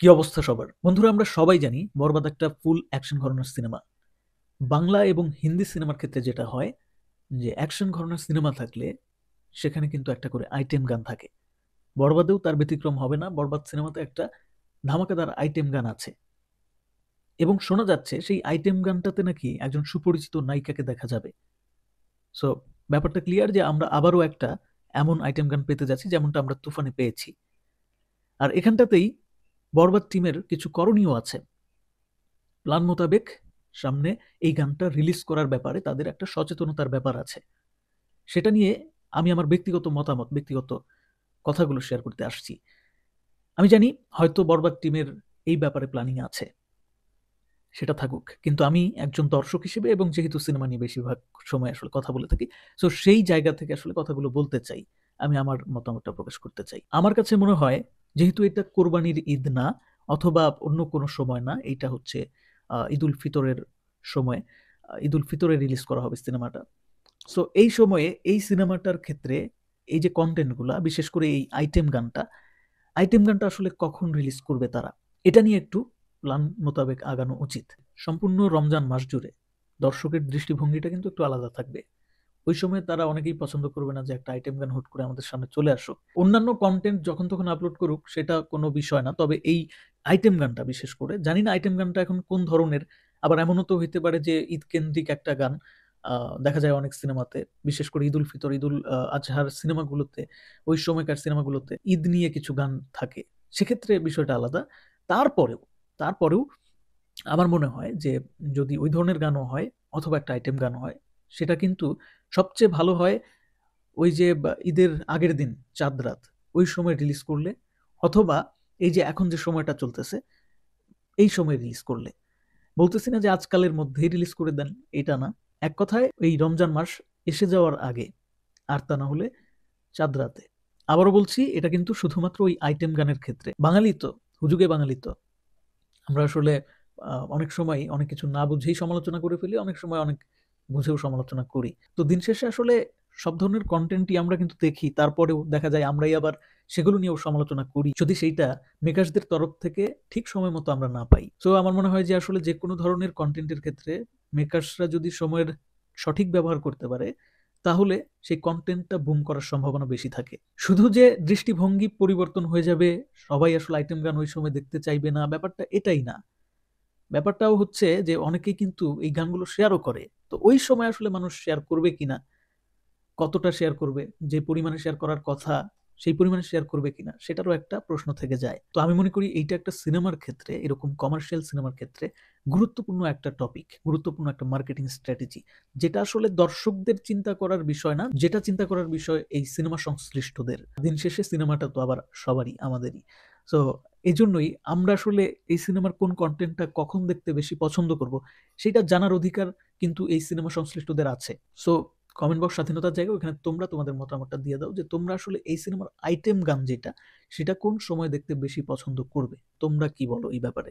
কি অবস্থা সবার? বন্ধুরা, আমরা সবাই জানি 'বরবাদ' একটা ফুল অ্যাকশন ঘরানার সিনেমা। বাংলা এবং হিন্দি সিনেমার ক্ষেত্রে যেটা হয় যে অ্যাকশন ঘরানার সিনেমা থাকলে সেখানে কিন্তু একটা করে আইটেম গান থাকে। 'বরবাদেও তার ব্যতিক্রম হবে না। 'বরবাদ' সিনেমাতে একটা ধামাকাদার আইটেম গান আছে এবং শোনা যাচ্ছে সেই আইটেম গানটাতে নাকি একজন সুপরিচিত নায়িকাকে দেখা যাবে। সো ব্যাপারটা ক্লিয়ার যে আমরা আবারও একটা এমন আইটেম গান পেতে যাচ্ছি যেমনটা আমরা 'তুফানে' পেয়েছি। আর এখানটাতেই 'বরবাদ' টিমের কিছু করণীয় আছে। প্ল্যান মোতাবেক সামনে এই গানটা রিলিজ করার ব্যাপারে তাদের একটা সচেতনতার ব্যাপার আছে। সেটা নিয়ে আমি আমার ব্যক্তিগত মতামত, ব্যক্তিগত কথাগুলো শেয়ার করতে আসছি। আমি জানি হয়তো 'বরবাদ' টিমের এই ব্যাপারে প্ল্যানিং আছে। সেটা থাকুক। কিন্তু আমি একজন দর্শক হিসেবে এবং যেহেতু সিনেমা নিয়ে বেশিরভাগ সময় আসলে কথা বলে থাকি, সো সেই জায়গা থেকে আসলে কথাগুলো বলতে চাই। আমি আমার মতামতটা প্রকাশ করতে চাই। আমার কাছে মনে হয় যেহেতু এটা কোরবানির ঈদ না অথবা অন্য কোনো সময় না, এইটা হচ্ছে ঈদুল ফিতরের সময়। ঈদুল ফিতরে রিলিজ করা হবে সিনেমাটা। সো এই সময়ে এই সিনেমাটার ক্ষেত্রে এই যে কনটেন্ট গুলা, বিশেষ করে এই আইটেম গানটা আসলে কখন রিলিজ করবে তারা? এটা নিয়ে একটু প্ল্যান মোতাবেক আগানো উচিত। সম্পূর্ণ রমজান মাস জুড়ে দর্শকের দৃষ্টিভঙ্গিটা কিন্তু একটু আলাদা থাকবে। ওই সময় তারা অনেকেই পছন্দ করবে না যে একটা আইটেম গান হুট করে আমাদের সামনে চলে আসুক। অন্যান্য কনটেন্ট যখন তখন আপলোড করুক সেটা কোনো বিষয় না। তবে এই আইটেম গানটা বিশেষ করে জানি না আইটেম গানটা এখন কোন ধরনের। আবার এমনও তো হইতে পারে যে ঈদ কেন্দ্রিক একটা গান দেখা যায় অনেক সিনেমাতে। বিশেষ করে ঈদুল ফিতর, ঈদুল আজহার সিনেমাগুলোতে, ওই সময়কার সিনেমাগুলোতে ঈদ নিয়ে কিছু গান থাকে। সেক্ষেত্রে বিষয়টা আলাদা। তারপরেও তারপরেও আমার মনে হয় যে যদি ওই ধরনের গানও হয় অথবা একটা আইটেম গান হয়, সেটা কিন্তু সবচেয়ে ভালো হয় ওই যে ঈদের আগের দিন চাঁদ রাত, ওই সময় রিলিজ করলে অথবা এই যে এখন যে সময়টা চলতেছে, এই সময় রিলিজ করলে। বলতেছি না যে আজকালের মধ্যেই রিলিজ করে দেন, এটা না। এক কথায় এই রমজান মাস এসে যাওয়ার আগে, আর তা না হলে চাঁদ রাতে। আবারও বলছি, এটা কিন্তু শুধুমাত্র ওই আইটেম গানের ক্ষেত্রে। বাঙালি তো, হুজুগে বাঙালি তো। আমরা আসলে অনেক সময় অনেক কিছু না বুঝেই সমালোচনা করে ফেলি, অনেক সময় অনেক বুঝেও সমালোচনা করি। তো দিন শেষে আসলে সব ধরনের কনটেন্টই আমরা কিন্তু দেখি। তারপরেও দেখা যায় আমরাই আবার সেগুলো নিয়েও সমালোচনা করি। যদি সেইটা মেকার্সদের তরফ থেকে ঠিক সময় মতো আমরা না পাই। সো আমার মনে হয় যে আসলে যেকোনো ধরনের কনটেন্টের ক্ষেত্রে মেকার্সরা যদি সময়ের সঠিক ব্যবহার করতে পারে, তাহলে সেই কনটেন্টটা বুম করার সম্ভাবনা বেশি থাকে। শুধু যে দৃষ্টিভঙ্গি পরিবর্তন হয়ে যাবে, সবাই আসলে আইটেম গান ওই সময় দেখতে চাইবে না, ব্যাপারটা এটাই না। ব্যাপারটাও হচ্ছে যে অনেকেই কিন্তু এই গানগুলো শেয়ারও করে। তো ওই সময় আসলে মানুষ শেয়ার করবে কিনা, কতটা শেয়ার করবে, যে পরিমাণে শেয়ার করার কথা সেই পরিমাণে শেয়ার করবে কিনা, সেটারও একটা প্রশ্ন থেকে যায়। তো আমি মনে করি এইটা একটা সিনেমার ক্ষেত্রে, এরকম কমার্শিয়াল সিনেমার ক্ষেত্রে গুরুত্বপূর্ণ একটা টপিক, গুরুত্বপূর্ণ একটা মার্কেটিং স্ট্র্যাটেজি, যেটা আসলে দর্শকদের চিন্তা করার বিষয় না, যেটা চিন্তা করার বিষয় এই সিনেমা সংশ্লিষ্টদের। দিন শেষে সিনেমাটা তো আবার সবারই, আমাদেরই। সো এজন্যই আমরা আসলে এই সিনেমার কোন কন্টেন্টটা কখন দেখতে বেশি পছন্দ করব, সেটা জানার অধিকার কিন্তু এই সিনেমা সংশ্লিষ্টদের আছে। সো কমেন্ট বক্স স্বাধীনতার জায়গা, ওখানে তোমরা তোমাদের মতামতটা দিয়ে দাও যে তোমরা আসলে এই সিনেমার আইটেম গান যেটা, সেটা কোন সময় দেখতে বেশি পছন্দ করবে। তোমরা কি বলো এই ব্যাপারে?